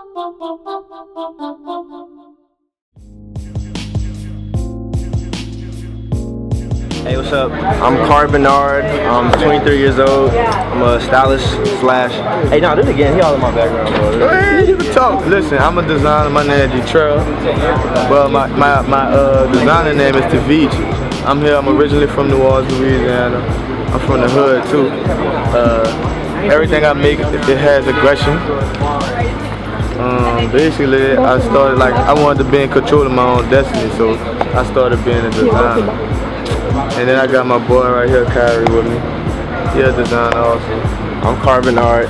Hey, what's up? I'm Khari Bernard. I'm 23 years old. I'm a stylist slash. Hey, no, do it again. He all in my background, bro. Hey, you can talk. Listen, I'm a designer. My name is Tvche. Well, my designer name is Tvche. I'm here. I'm originally from New Orleans, Louisiana. I'm from the hood too. Everything I make, it has aggression. Basically, I started I wanted to be in control of my own destiny, so I started being a designer. And then I got my boy right here, Khari, with me. He's a designer also. I'm Khari Bernard.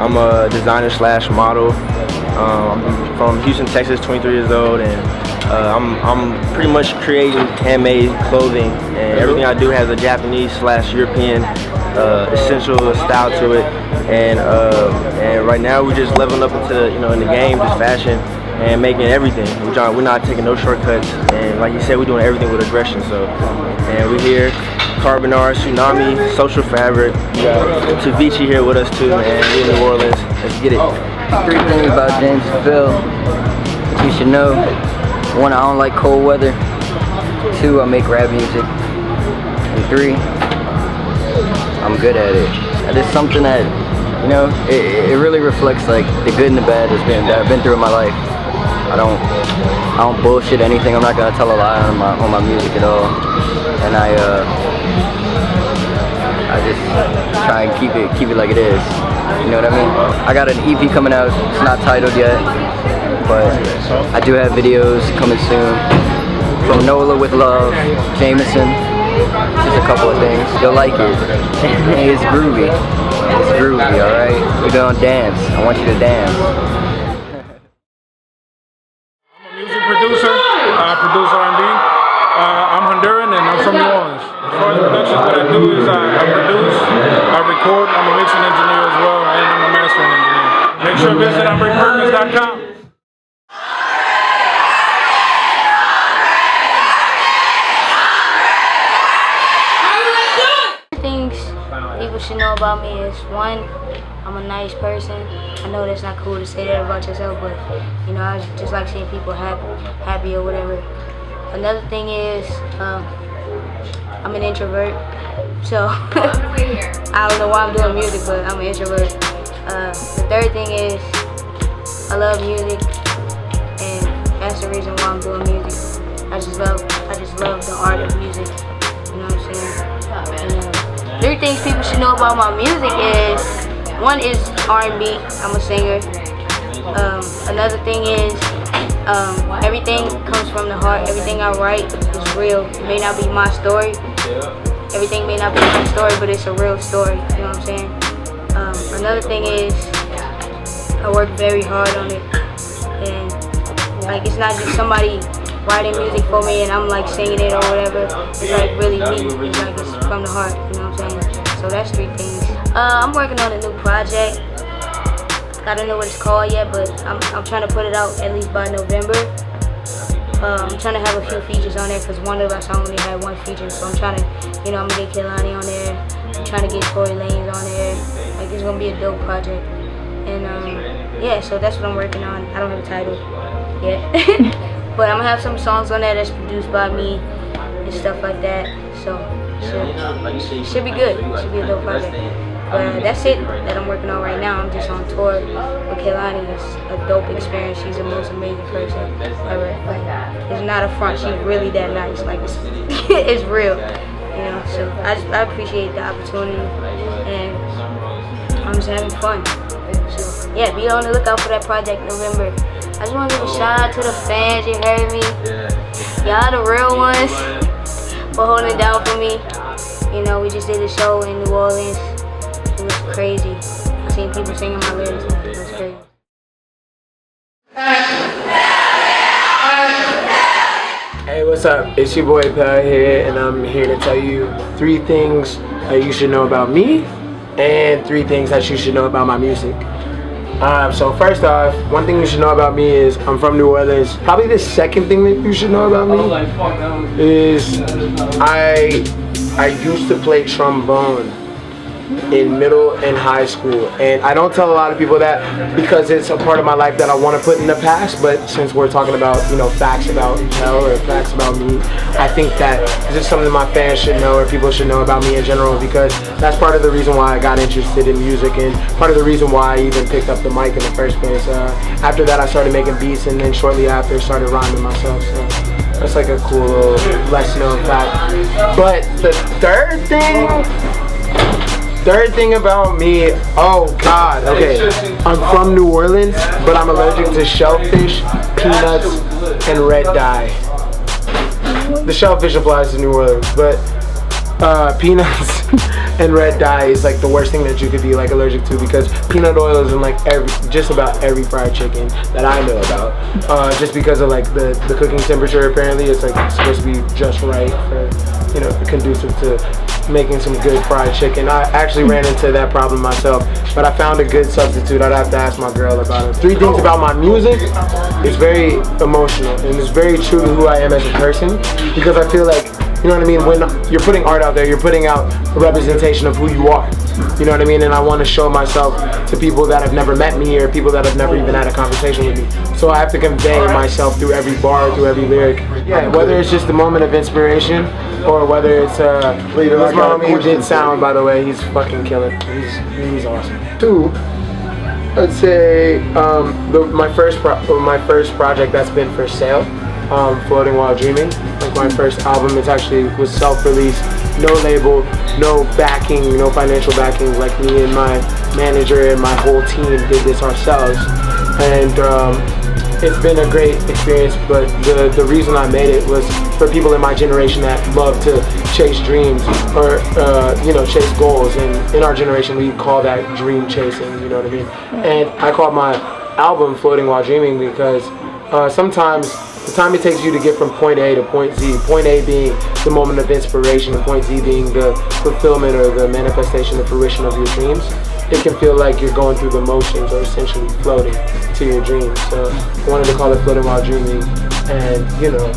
I'm a designer slash model. I'm from Houston, Texas, 23 years old, and I'm pretty much creating handmade clothing, and everything I do has a Japanese slash European essential style to it. And right now we're just leveling up into in the game, just fashion and making everything. We're not taking no shortcuts, and like you said, we're doing everything with aggression. So, and we're here, Khari Bernard, Tsunami, Social Fabric. We got Tvche here with us too, man. We're in New Orleans. Let's get it. 3 things about James Seville that you should know. 1, I don't like cold weather. 2, I make rap music. And 3, I'm good at it. And it's something that, it really reflects like the good and the bad that I've been through in my life. I don't bullshit anything. I'm not gonna tell a lie on my music at all. And I just try and keep it like it is. You know what I mean? I got an EP coming out. It's not titled yet, but I do have videos coming soon. From NOLA with Love, Jameson, just a couple of things. You'll like it. It's groovy. It's groovy, alright? We're gonna dance. I want you to dance. Producer, produce R&B. I'm Honduran and I'm from New Orleans. As far as productions, what I do is I produce, I record, I'm a mixing engineer as well, and I'm a mastering engineer. Make sure to visit AmbréPerkins.com. Things people should know about me is 1, I'm a nice person. I know that's not cool to say that about yourself, but I just like seeing people happy or whatever. Another thing is I'm an introvert, so I don't know why I'm doing music, but I'm an introvert. The 3rd thing is I love music, and that's the reason why I'm doing music. I just love the art of music. You know what I'm saying? And, 3 things people should know about my music is 1 is R&B. I'm a singer. Another thing is everything comes from the heart. Everything I write is real. It may not be my story. Everything may not be my story, but it's a real story. You know what I'm saying? Another thing is I work very hard on it, and it's not just somebody writing music for me and I'm singing it or whatever. It's really me. It's from the heart. You know what I'm saying? So that's 3 things. I'm working on a new project. I don't know what it's called yet, but I'm trying to put it out at least by November. I'm trying to have a few features on there because one of our songs only had 1 feature. So I'm trying to, I'm gonna get Kehlani on there. I'm trying to get Tory Lanez on there. It's gonna be a dope project. And yeah, so that's what I'm working on. I don't have a title yet, but I'm gonna have some songs on there that's produced by me and stuff like that. So should be good. Should be a dope project. But that's it that I'm working on right now. I'm just on tour with Kehlani. It's a dope experience. She's the most amazing person ever. It's not a front. She's really that nice. It's real. So I appreciate the opportunity, and I'm just having fun. So yeah, be on the lookout for that project November. I just want to give a shout out to the fans. You heard me. Y'all the real ones for holding it down for me. We just did a show in New Orleans. It was crazy. I seen people singing my lyrics. It was crazy. Hey, what's up? It's your boy Pell here, and I'm here to tell you 3 things that you should know about me and 3 things that you should know about my music. So first off, 1 thing you should know about me is I'm from New Orleans. Probably the 2nd thing that you should know about me is I used to play trombone. in middle and high school. And I don't tell a lot of people that because it's a part of my life that I want to put in the past, but since we're talking about, you know, facts about Pell or facts about me, I think that this is something my fans should know or people should know about me in general, because that's part of the reason why I got interested in music and part of the reason why I even picked up the mic in the first place. After that I started making beats, and then shortly after started rhyming myself, so that's like a cool little less known fact. But the third thing about me, oh God, okay, I'm from New Orleans, but I'm allergic to shellfish, peanuts, and red dye. The shellfish applies to New Orleans, but peanuts and red dye is like the worst thing that you could be like allergic to, because peanut oil is in like just about every fried chicken that I know about, just because of like the cooking temperature. Apparently it's like supposed to be just right for, you know, conducive to making some good fried chicken. I actually ran into that problem myself, but I found a good substitute. I'd have to ask my girl about it. 3 things about my music: it's very emotional and it's very true to who I am as a person, because I feel like, you know what I mean, when you're putting art out there, you're putting out a representation of who you are. You know what I mean? And I want to show myself to people that have never met me or people that have never even had a conversation with me. So I have to convey myself through every bar, through every lyric. Yeah, whether it's just a moment of inspiration or whether it's this my homie who did sound, by the way, he's fucking killing. He's awesome. 2, I'd say my first project that's been for sale, Floating While Dreaming, like my first album. It actually was self-released, no label, no backing, no financial backing. Like me and my manager and my whole team did this ourselves, and it's been a great experience. But the reason I made it was for people in my generation that love to chase dreams or you know, chase goals, and in our generation we call that dream chasing, you know what I mean? And I called my album Floating While Dreaming because sometimes the time it takes you to get from point A to point Z, point A being the moment of inspiration and point Z being the fulfillment or the manifestation, the fruition of your dreams, it can feel like you're going through the motions or essentially floating to your dreams. So I wanted to call it Floating While Dreaming, and, you know,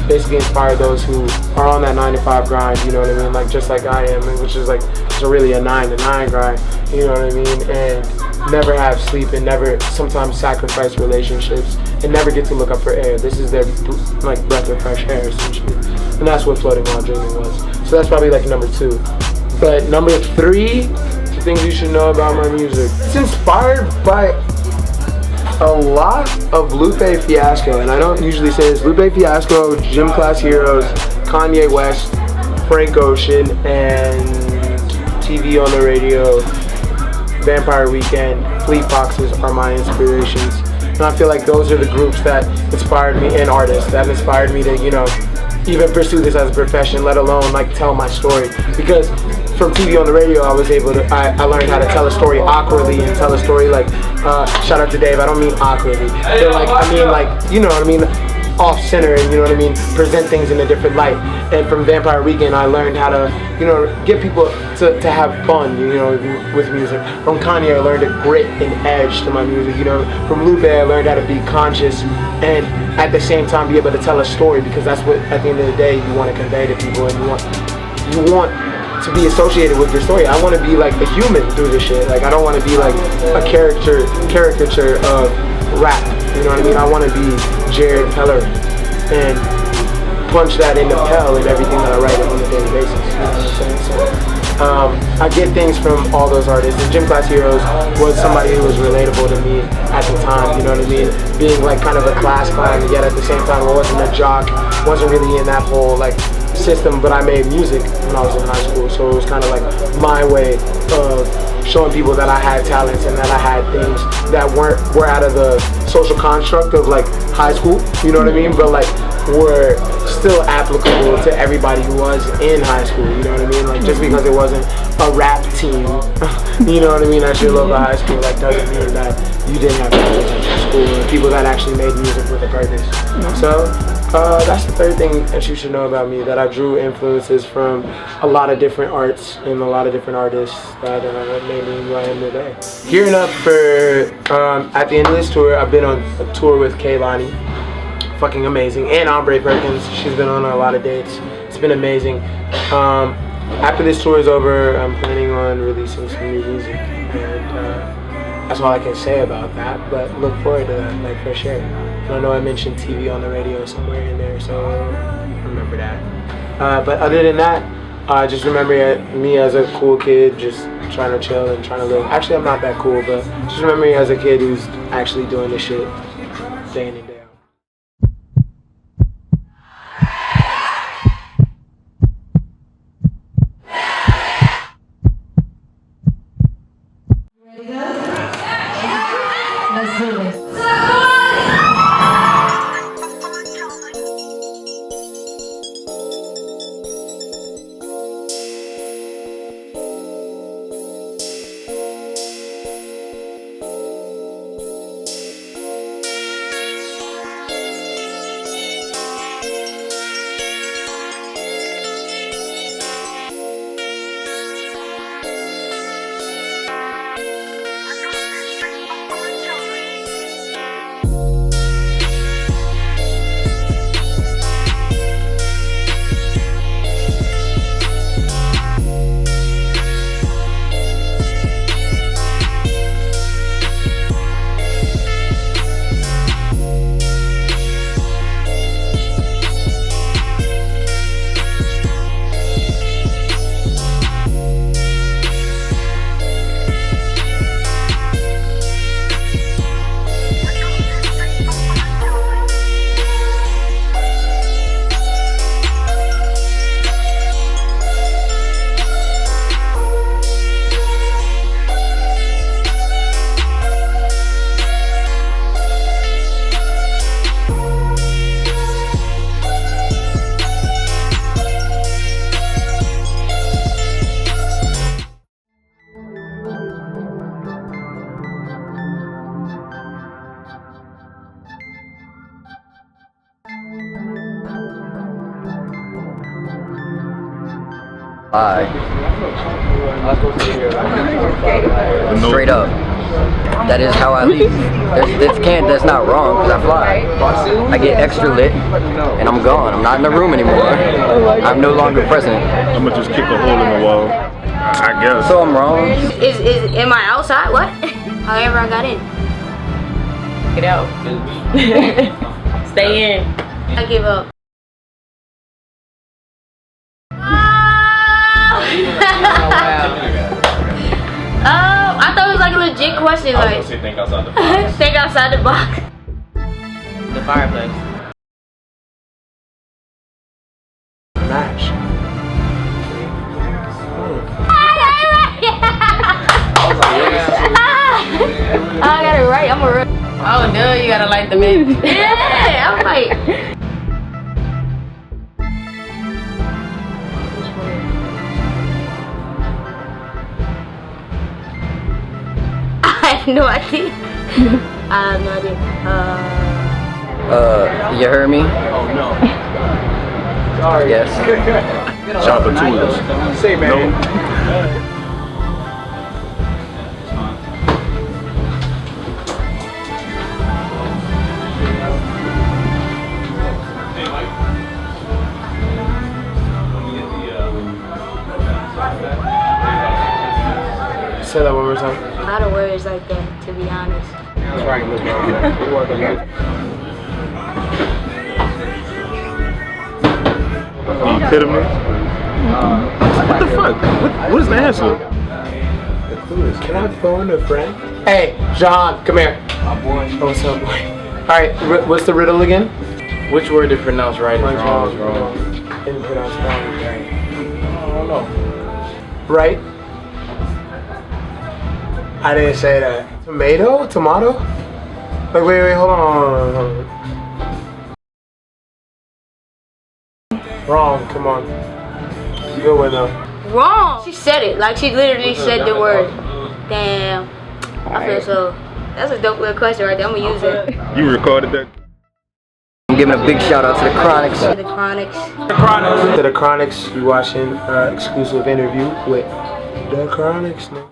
basically inspire those who are on that 9-to-5 grind, you know what I mean, like just like I am, which is like, it's really a 9-to-9 grind, you know what I mean, and never have sleep and never sometimes sacrifice relationships and never get to look up for air. This is their like breath of fresh air essentially, and that's what Floating While Dreaming was. So that's probably like number 2. But number 3, the things you should know about my music. It's inspired by a lot of Lupe Fiasco, and I don't usually say this. Lupe Fiasco, Gym Class Heroes, Kanye West, Frank Ocean, and TV on the Radio, Vampire Weekend, Fleet Foxes are my inspirations. And I feel like those are the groups that inspired me, and artists that inspired me to, you know, even pursue this as a profession, let alone like tell my story. Because from TV on the Radio, I was able to, I learned how to tell a story awkwardly and tell a story like, shout out to Dave, I don't mean awkwardly, but like, I mean like, you know what I mean, off center, and you know what I mean, present things in a different light. And from Vampire Weekend, I learned how to, you know, get people to have fun, you know, with music. From Kanye, I learned a grit and edge to my music, you know. From Lupe, I learned how to be conscious and at the same time be able to tell a story, because that's what, at the end of the day, you want to convey to people, and you want to be associated with your story. I want to be like a human through this shit. Like, I don't want to be like a caricature of rap, you know what I mean? I want to be Jared Peller and punch that into Pell and everything that I write on a daily basis, you know what I'm saying? So, I get things from all those artists, and Gym Class Heroes was somebody who was relatable to me at the time, you know what I mean? Being like kind of a class clown, yet at the same time I wasn't a jock, wasn't really in that whole like system, but I made music when I was in high school, so it was kind of like my way of showing people that I had talents and that I had things that were out of the social construct of like high school, you know what I mean, but like were still applicable to everybody who was in high school, you know what I mean, like just because it wasn't a rap team, you know what I mean, at your local high school, like doesn't mean that you didn't have people at your school or people that actually made music with a purpose. So that's the third thing that you should know about me, that I drew influences from a lot of different arts and a lot of different artists that made me who I am today. Gearing up for, at the end of this tour, I've been on a tour with Kehlani, fucking amazing, and Ambré Perkins. She's been on a lot of dates. It's been amazing. after this tour is over, I'm planning on releasing some new music, and that's all I can say about that. But look forward to that, like, for sure. I know I mentioned TV on the radio somewhere in there, so remember that. But other than that, just remember me as a cool kid, just trying to chill and trying to live. Actually, I'm not that cool, but just remember me as a kid who's actually doing this shit day in and day out. Let's do this. Straight up. That is how I leave. That's not wrong, because I fly. I get extra lit, and I'm gone. I'm not in the room anymore. I'm no longer present. I'm gonna just kick a hole in the wall, I guess. So I'm wrong. Am I outside? What? However I got in. Get out. Stay in. I give up. Oh, I thought it was like a legit question. Like, I was gonna say think outside the box. Think outside the box. The fireplace. Match. I got it right. I'm a real. Oh no, you gotta light the match. Yeah, I'm like. I have no idea. I have no idea. You heard me? Oh no. Sorry. Yes. Chopper tools. Say, man. Nope. Say that one more time. A lot of words like that, to be honest. That's right. Are you kidding me? What the fuck? What is the answer? Can I phone a friend? Hey, John, come here. My boy. Oh, what's up, boy? Alright, what's the riddle again? Which word did pronounce right is wrong? Didn't pronounce wrong is right. I don't know. Right? I didn't say that. Tomato? Tomato? Like, wait, hold on. Wrong, come on. Good one though. Wrong. She said it. Like, she literally said the word. Damn. I feel so. That's a dope little question right there. I'm gonna use it. You recorded that? I'm giving a big shout out to the Chronics. The Chronics. To the Chronics, you watching exclusive interview with the Chronics now.